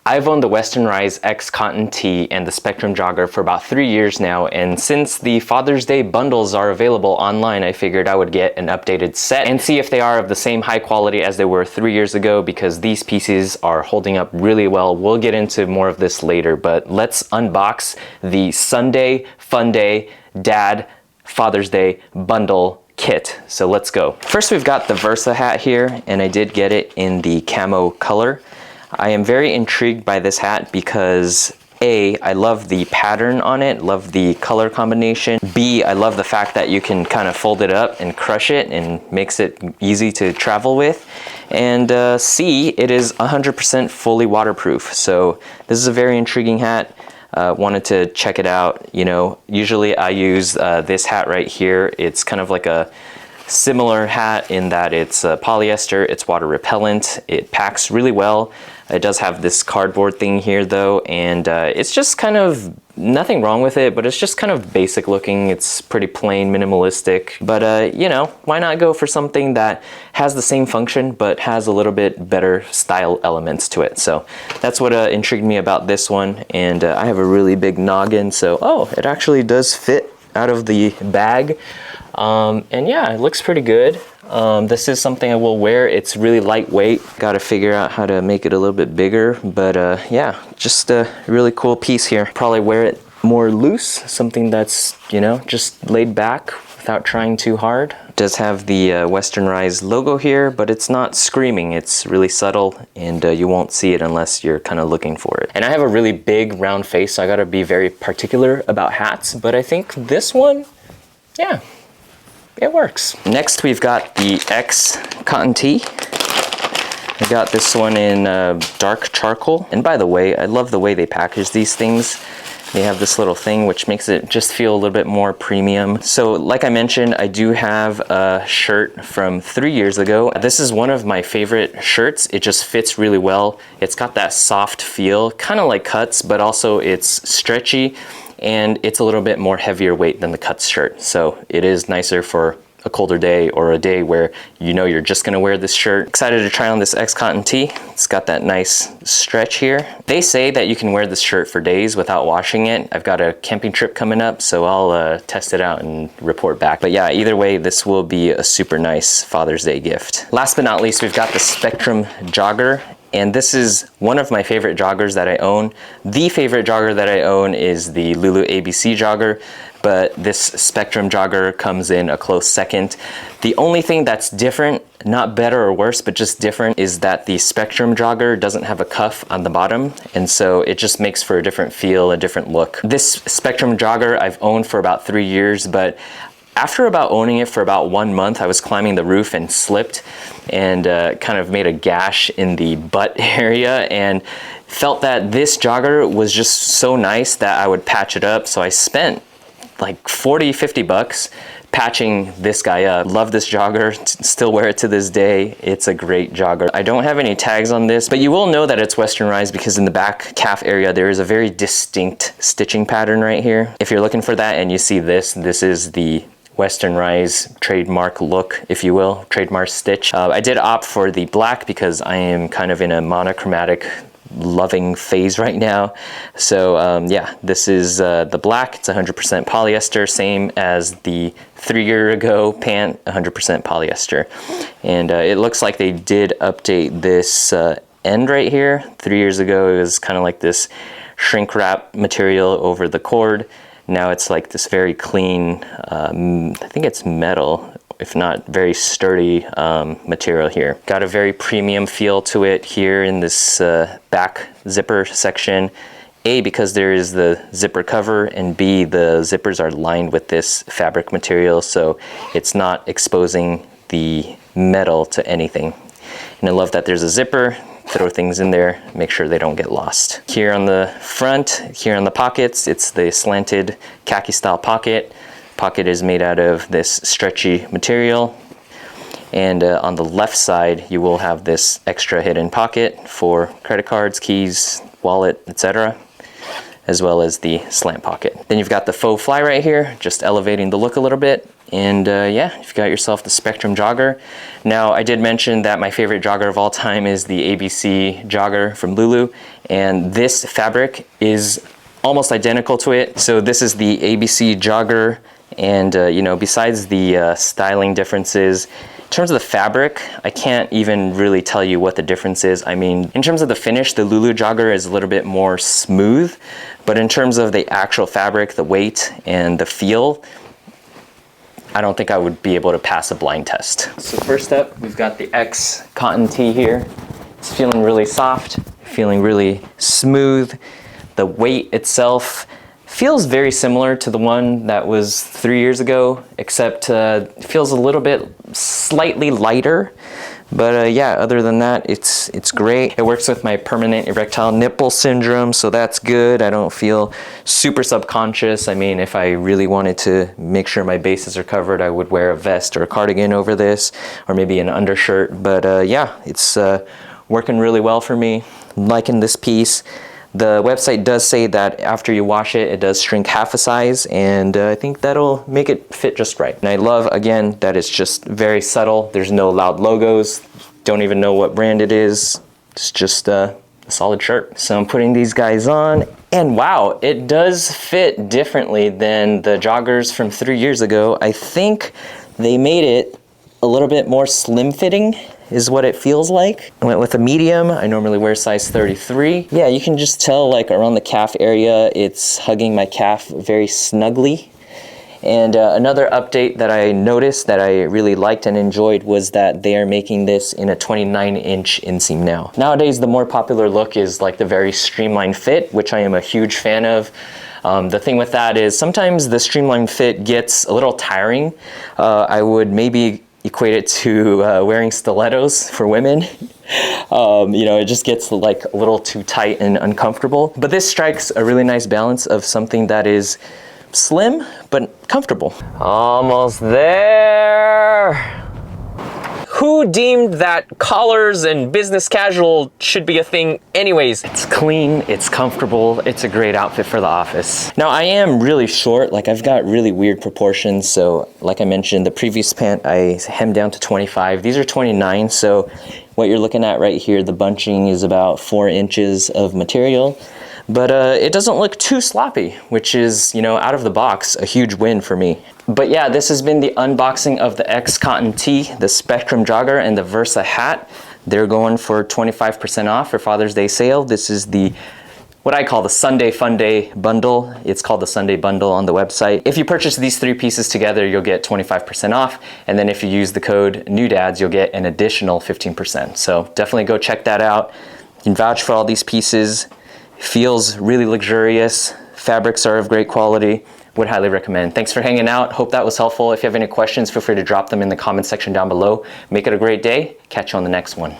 I've owned the Western Rise X Cotton Tee and the Spectrum Jogger for about 3 years now, and since the Father's Day bundles are available online, I figured I would get an updated set and see if they are of the same high quality as they were 3 years ago, because these pieces are holding up really well. We'll get into more of this later, but let's unbox the Sunday Fun Day Dad Father's Day bundle kit. So let's go. First, we've got the Versa hat here, and I did get it in the camo color. I am very intrigued by this hat because A, I love the pattern on it, love the color combination. B, I love the fact that you can kind of fold it up and crush it and makes it easy to travel with. And C, it is 100% fully waterproof. So this is a very intriguing hat. Wanted to check it out. You know, usually I use this hat right here. It's kind of like a similar hat in that it's polyester, it's water repellent, it packs really well. It does have this cardboard thing here though, and it's just kind of nothing wrong with it, but it's just kind of basic looking. It's pretty plain, minimalistic, but you know, why not go for something that has the same function but has a little bit better style elements to it. So that's what intrigued me about this one. And I have a really big noggin, so oh, it actually does fit out of the bag. And yeah, it looks pretty good. This is something I will wear. It's really lightweight. Got to figure out how to make it a little bit bigger, but yeah, just a really cool piece here. Probably wear it more loose, something that's, you know, just laid back without trying too hard. It does have the Western Rise logo here, but it's not screaming. It's really subtle, and you won't see it unless you're kind of looking for it. And I have a really big round face, so I got to be very particular about hats, but I think this one, yeah, it works. Next, we've got the X Cotton Tee. I got this one in dark charcoal. And by the way, I love the way they package these things. They have this little thing which makes it just feel a little bit more premium. So like I mentioned, I do have a shirt from 3 years ago. This is one of my favorite shirts. It just fits really well. It's got that soft feel, kind of like Cuts, but also it's stretchy. And it's a little bit more heavier weight than the Cuts shirt. So it is nicer for a colder day or a day where you know you're just gonna wear this shirt. Excited to try on this X Cotton Tee. It's got that nice stretch here. They say that you can wear this shirt for days without washing it. I've got a camping trip coming up, so I'll test it out and report back. But yeah, either way, this will be a super nice Father's Day gift. Last but not least, we've got the Spectrum Jogger. And this is one of my favorite joggers that I own. The favorite jogger that I own is the Lulu ABC jogger, but this Spectrum jogger comes in a close second. The only thing that's different, not better or worse, but just different, is that the Spectrum jogger doesn't have a cuff on the bottom, and so it just makes for a different feel, a different look. This Spectrum jogger I've owned for about 3 years, but after about owning it for about 1 month, I was climbing the roof and slipped and kind of made a gash in the butt area, and felt that this jogger was just so nice that I would patch it up. So I spent like 40-50 bucks patching this guy up. Love this jogger, still wear it to this day. It's a great jogger. I don't have any tags on this, but you will know that it's Western Rise because in the back calf area, there is a very distinct stitching pattern right here. If you're looking for that and you see this, this is the Western Rise trademark look, if you will, trademark stitch. I did opt for the black because I am kind of in a monochromatic loving phase right now. So yeah, this is the black. It's 100% polyester, same as the 3 year ago pant, 100% polyester. And it looks like they did update this end right here. 3 years ago, it was kind of like this shrink wrap material over the cord. Now it's like this very clean, I think it's metal, if not very sturdy material here. Got a very premium feel to it here in this back zipper section. A, because there is the zipper cover, and B, the zippers are lined with this fabric material, so it's not exposing the metal to anything. And I love that there's a zipper. Throw things in there, make sure they don't get lost. Here on the front, here on the pockets, it's the slanted khaki style pocket. Pocket is made out of this stretchy material. And on the left side, you will have this extra hidden pocket for credit cards, keys, wallet, etc. as well as the slant pocket. Then you've got the faux fly right here, just elevating the look a little bit. And yeah, you've got yourself the Spectrum Jogger. Now, I did mention that my favorite jogger of all time is the ABC Jogger from Lulu, and this fabric is almost identical to it. So this is the ABC Jogger, and you know, besides the styling differences, in terms of the fabric, I can't even really tell you what the difference is. I mean, in terms of the finish, the Lulu Jogger is a little bit more smooth, but in terms of the actual fabric, the weight, and the feel, I don't think I would be able to pass a blind test. So first up, we've got the X cotton tee here. It's feeling really soft, feeling really smooth. The weight itself feels very similar to the one that was 3 years ago, except it feels a little bit slightly lighter. But yeah, other than that, it's great. It works with my permanent erectile nipple syndrome, so that's good. I don't feel super subconscious. I mean, if I really wanted to make sure my bases are covered, I would wear a vest or a cardigan over this, or maybe an undershirt. But yeah, it's working really well for me. I'm liking this piece. The website does say that after you wash it, it does shrink half a size, and I think that'll make it fit just right. And I love, again, that it's just very subtle. There's no loud logos. Don't even know what brand it is. It's just a solid shirt. So I'm putting these guys on, and wow, it does fit differently than the joggers from 3 years ago. I think they made it a little bit more slim fitting, is what it feels like. I went with a medium. I normally wear size 33. Yeah, you can just tell, like, around the calf area, it's hugging my calf very snugly. And another update that I noticed that I really liked and enjoyed was that they are making this in a 29-inch inseam now. Nowadays, the more popular look is like the very streamlined fit, which I am a huge fan of. The thing with that is sometimes the streamlined fit gets a little tiring. I would maybe equate it to wearing stilettos for women. You know, it just gets like a little too tight and uncomfortable. But this strikes a really nice balance of something that is slim but comfortable. Almost there. Who deemed that collars and business casual should be a thing anyways? It's clean, it's comfortable, it's a great outfit for the office. Now, I am really short, like I've got really weird proportions. So like I mentioned, the previous pant I hemmed down to 25. These are 29, so what you're looking at right here, the bunching is about 4 inches of material. But it doesn't look too sloppy, which is, you know, out of the box, a huge win for me. But yeah, this has been the unboxing of the X cotton tee, the Spectrum Jogger, and the Versa hat. They're going for 25% off for Father's Day sale. This is the, what I call the Sunday Fun Day bundle. It's called the Sunday Bundle on the website. If you purchase these 3 pieces together, you'll get 25% off. And then if you use the code NEWDADS, you'll get an additional 15%. So definitely go check that out. You can vouch for all these pieces. Feels really luxurious. Fabrics are of great quality. Would highly recommend. Thanks for hanging out. Hope that was helpful. If you have any questions, feel free to drop them in the comment section down below. Make it a great day. Catch you on the next one.